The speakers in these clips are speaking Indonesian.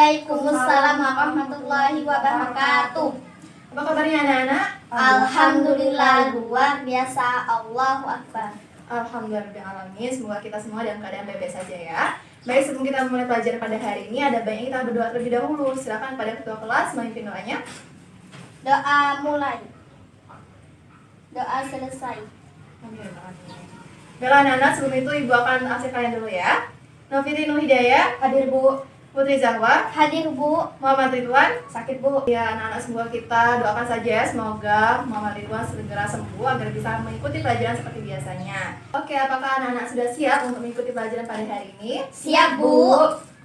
Waalaikumsalam warahmatullahi wabarakatuh. Apa kabarnya anak-anak? Alhamdulillah, luar biasa. Allahu Akbar. Alhamdulillahirrahmanirrahim. Semoga kita semua dalam keadaan baik-baik saja ya. Baik, sebelum kita mulai pelajaran pada hari ini, ada baiknya kita berdoa terlebih dahulu. Silakan pada ketua kelas memimpin doanya. Doa mulai. Doa selesai. Baiklah anak-anak, sebelum itu ibu akan absen kalian dulu ya. Noviti Nuhidayah, hadir Bu. Putri Zahwa, Hadir Bu. Muhammad Ridwan, Sakit Bu. ya anak-anak semua kita doakan saja ya, semoga Muhammad Ridwan segera sembuh agar bisa mengikuti pelajaran seperti biasanya. Oke, apakah anak-anak sudah siap untuk mengikuti pelajaran pada hari ini? Siap Bu.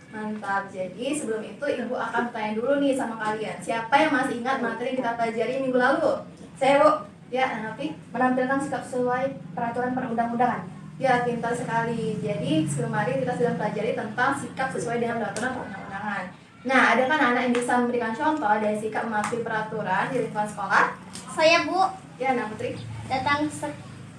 Mantap, jadi sebelum itu ibu akan bertanya dulu nih sama kalian. Siapa yang masih ingat materi yang kita pelajari minggu lalu? Saya Bu. Ya, Nafi. Menampilkan sikap sesuai peraturan perundang-undangan. Ya, pintar sekali. Jadi kemarin kita sudah pelajari tentang sikap sesuai dengan peraturan perundang-undangan. Nah, ada kan anak yang bisa memberikan contoh dari sikap mematuhi peraturan di lingkungan sekolah? Saya Bu. Ya, Nak Putri.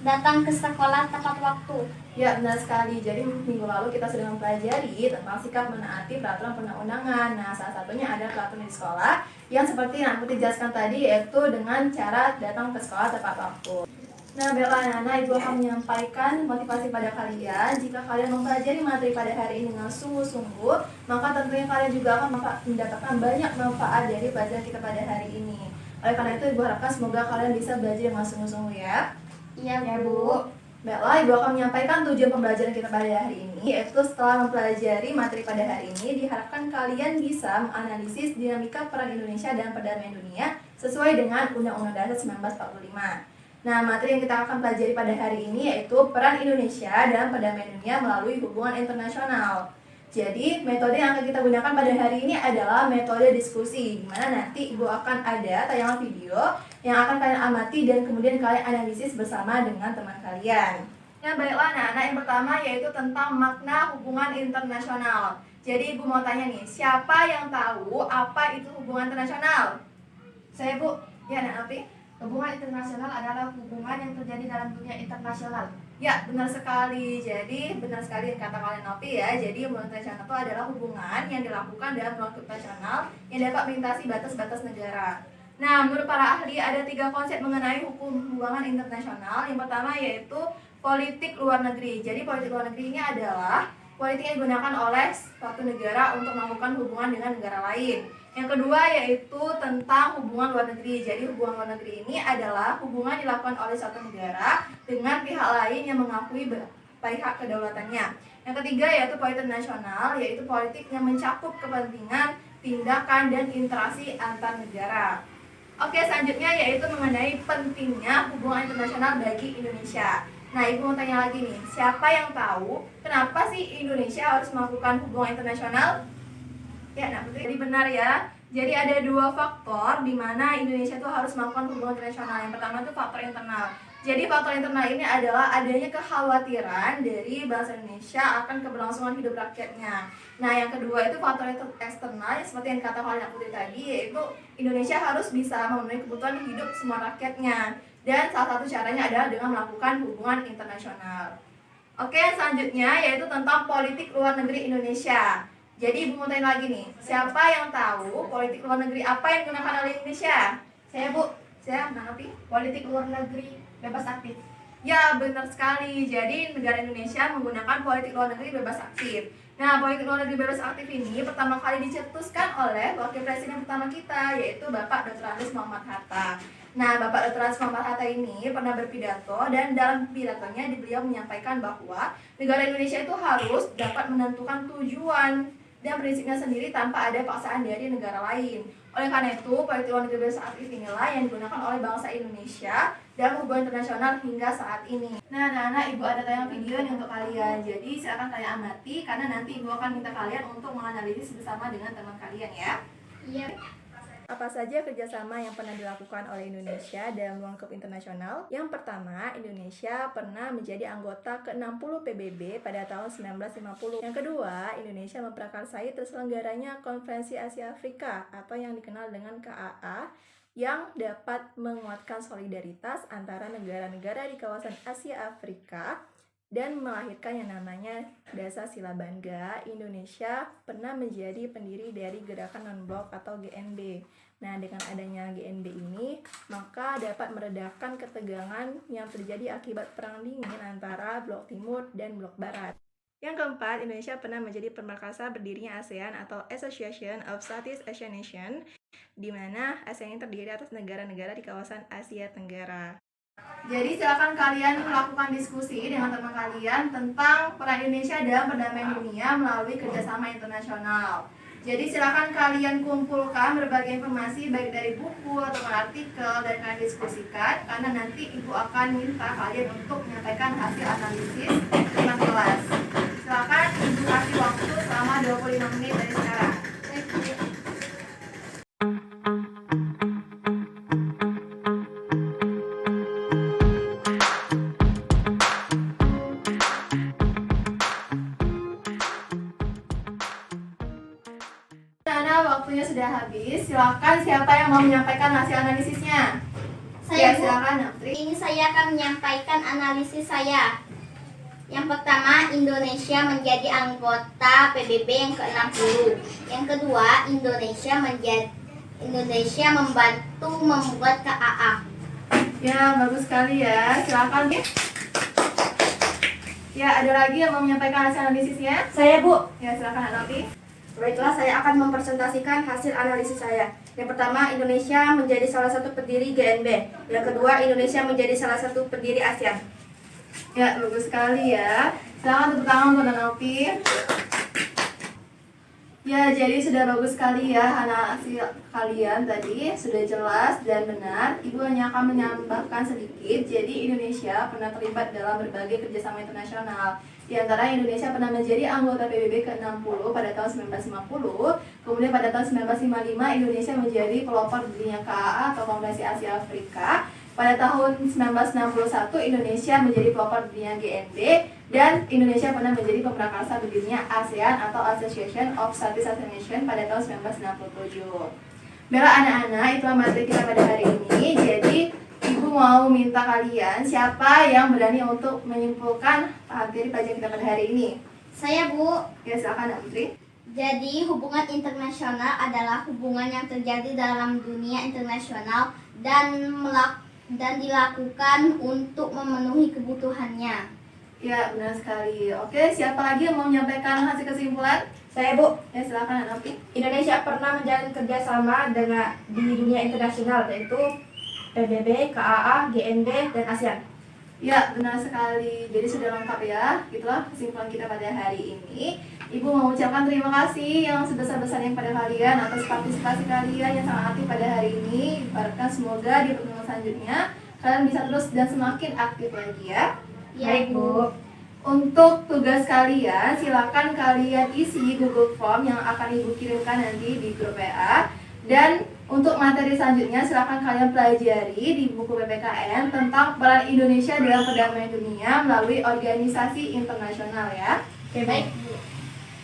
Datang ke sekolah tepat waktu. Ya, benar sekali. Jadi minggu lalu kita sudah mempelajari tentang sikap menaati peraturan perundang-undangan. Nah, salah satunya ada peraturan di sekolah yang seperti Nak Putri jelaskan tadi, yaitu dengan cara datang ke sekolah tepat waktu. Nah, baiklah anak-anak, ibu akan menyampaikan motivasi pada kalian. Jika kalian mempelajari materi pada hari ini dengan sungguh-sungguh, maka tentunya kalian juga akan mendapatkan banyak manfaat dari pelajaran kita pada hari ini. Oleh karena itu, ibu harapkan semoga kalian bisa belajar dengan sungguh-sungguh ya. Iya Bu. Baiklah, ibu akan menyampaikan tujuan pembelajaran kita pada hari ini, yaitu setelah mempelajari materi pada hari ini, diharapkan kalian bisa menganalisis dinamika peran Indonesia dalam perdamaian dunia sesuai dengan Undang-Undang Dasar 1945. Nah, materi yang kita akan pelajari pada hari ini yaitu peran Indonesia dalam perdamaian dunia melalui hubungan internasional. Jadi, metode yang akan kita gunakan pada hari ini adalah metode diskusi, di mana nanti ibu akan ada tayangan video yang akan kalian amati dan kemudian kalian analisis bersama dengan teman kalian. Nah, baiklah anak-anak, yang pertama yaitu tentang makna hubungan internasional. Jadi, ibu mau tanya nih, siapa yang tahu apa itu hubungan internasional? Saya Bu. Ya, Nak Api. Hubungan internasional adalah hubungan yang terjadi dalam dunia internasional. Ya, benar sekali. Jadi, benar sekali kata kalian Nopi ya. Jadi, hubungan internasional itu adalah hubungan yang dilakukan dalam ruang internasional yang dapat melintasi batas-batas negara. Nah, menurut para ahli ada 3 konsep mengenai hubungan internasional. Yang pertama yaitu politik luar negeri. Jadi, politik luar negeri ini adalah politik yang digunakan oleh suatu negara untuk melakukan hubungan dengan negara lain. Yang kedua yaitu tentang hubungan luar negeri. Jadi hubungan luar negeri ini adalah hubungan dilakukan oleh suatu negara dengan pihak lain yang mengakui pihak kedaulatannya. Yang ketiga yaitu politik nasional, yaitu politik yang mencakup kepentingan, tindakan, dan interaksi antar negara. Oke, selanjutnya yaitu mengenai pentingnya hubungan internasional bagi Indonesia. Nah, ibu mau tanya lagi nih, siapa yang tahu kenapa sih Indonesia harus melakukan hubungan internasional? Ya, Nak Putri, jadi benar ya. Jadi ada 2 faktor di mana Indonesia itu harus melakukan hubungan internasional. Yang pertama itu faktor internal. Jadi faktor internal ini adalah adanya kekhawatiran dari bangsa Indonesia akan keberlangsungan hidup rakyatnya. Nah, yang kedua itu faktor eksternal, seperti yang dikatakan Nak Putri tadi, yaitu Indonesia harus bisa memenuhi kebutuhan hidup semua rakyatnya. Dan salah satu caranya adalah dengan melakukan hubungan internasional. Oke, selanjutnya yaitu tentang politik luar negeri Indonesia. Jadi ibu mau tanya lagi nih, siapa yang tahu politik luar negeri apa yang digunakan oleh Indonesia? Saya Bu, saya Nafi. Politik luar negeri bebas aktif. Ya, benar sekali. Jadi negara Indonesia menggunakan politik luar negeri bebas aktif. Nah, politik luar negeri bebas aktif ini pertama kali dicetuskan oleh wakil presiden pertama kita, yaitu Bapak Dr. Andes Muhammad Hatta. Nah, Bapak Dr. Andes Muhammad Hatta ini pernah berpidato, dan dalam pidatonya beliau menyampaikan bahwa negara Indonesia itu harus dapat menentukan tujuan dan prinsipnya sendiri tanpa ada paksaan dari negara lain. Oleh karena itu, politik luar negeri bebas aktif inilah yang digunakan oleh bangsa Indonesia dalam hubungan internasional hingga saat ini. Nah, anak-anak, ibu ada tayangan video nih untuk kalian. Jadi silakan kalian amati, karena nanti ibu akan minta kalian untuk menganalisis bersama dengan teman kalian ya. Iya. Apa saja kerjasama yang pernah dilakukan oleh Indonesia dalam ruang lingkup internasional? Yang pertama, Indonesia pernah menjadi anggota ke-60 PBB pada tahun 1950. Yang kedua, Indonesia memprakarsai terselenggaranya Konferensi Asia Afrika atau yang dikenal dengan KAA yang dapat menguatkan solidaritas antara negara-negara di kawasan Asia Afrika dan melahirkan yang namanya Dasar Sila Bangga. Indonesia pernah menjadi pendiri dari Gerakan Non-Blok atau GNB. Nah, dengan adanya GNB ini, maka dapat meredakan ketegangan yang terjadi akibat Perang Dingin antara Blok Timur dan Blok Barat. Yang keempat, Indonesia pernah menjadi pemerkasa berdirinya ASEAN atau Association of Southeast Asian Nations, di mana ASEAN ini terdiri atas negara-negara di kawasan Asia Tenggara. Jadi silakan kalian melakukan diskusi dengan teman kalian tentang peran Indonesia dalam perdamaian dunia melalui kerjasama internasional. Jadi silakan kalian kumpulkan berbagai informasi baik dari buku atau artikel dan kalian diskusikan, karena nanti ibu akan minta kalian untuk menyampaikan hasil analisis dengan kelas. Silakan ibu kasih waktu selama 25 menit dari sekarang. Karena waktunya sudah habis, silakan siapa yang mau menyampaikan hasil analisisnya? Saya, Bu. Silakan, Natri. Ini saya akan menyampaikan analisis saya. Yang pertama, Indonesia menjadi anggota PBB yang ke-60. Yang kedua, Indonesia membantu membuat KAA. Ya, bagus sekali ya. Silakan. Ya, ada lagi yang mau menyampaikan hasil analisisnya? Saya, Bu. Ya, silakan, Natri. Baiklah, saya akan mempresentasikan hasil analisis saya. Yang pertama, Indonesia menjadi salah satu pendiri GNB. Yang kedua, Indonesia menjadi salah satu pendiri ASEAN. Ya, bagus sekali ya. Silakan tepuk tangan untuk Nanopi. Ya, jadi sudah bagus sekali ya hasil kalian tadi, sudah jelas dan benar. Ibu hanya akan menambahkan sedikit. Jadi Indonesia pernah terlibat dalam berbagai kerjasama internasional. Di antara Indonesia pernah menjadi anggota PBB ke-60 pada tahun 1950. Kemudian pada tahun 1955 Indonesia menjadi pelopor berdirinya KAA atau Konferensi Asia Afrika. Pada tahun 1961 Indonesia menjadi pelopor berdirinya GNB, dan Indonesia pernah menjadi pemrakarsa berdirinya ASEAN atau Association of Southeast Asian Nations pada tahun 1967. Baiklah anak-anak, itulah materi kita pada hari ini. Jadi ibu mau minta kalian siapa yang berani untuk menyimpulkan materi pelajaran kita pada hari ini. Saya, Bu. Ya, silakan, Natri. Jadi, hubungan internasional adalah hubungan yang terjadi dalam dunia internasional dan dilakukan untuk memenuhi kebutuhannya. Ya, benar sekali. Oke, siapa lagi yang mau menyampaikan hasil kesimpulan? Saya, Bu. Ya, silakan, Natri. Indonesia pernah menjalin kerjasama di dunia internasional, yaitu PBB, KAA, GNB, dan ASEAN. Ya, benar sekali. Jadi sudah lengkap ya. Itulah kesimpulan kita pada hari ini. Ibu mau mengucapkan terima kasih yang sebesar-besarnya pada kalian atas partisipasi kalian yang sangat aktif pada hari ini. Diharapkan semoga di pertemuan selanjutnya kalian bisa terus dan semakin aktif lagi ya. Ya, Bu. Untuk tugas kalian, silakan kalian isi Google Form yang akan Ibu kirimkan nanti di grup WA. Dan untuk materi selanjutnya, silakan kalian pelajari di buku PPKN tentang peran Indonesia dalam perdamaian dunia melalui organisasi internasional ya. Oke, baik.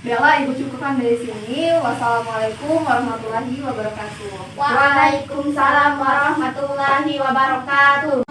Baiklah, Ibu cukupkan dari sini. Wassalamualaikum warahmatullahi wabarakatuh. Waalaikumsalam warahmatullahi wabarakatuh.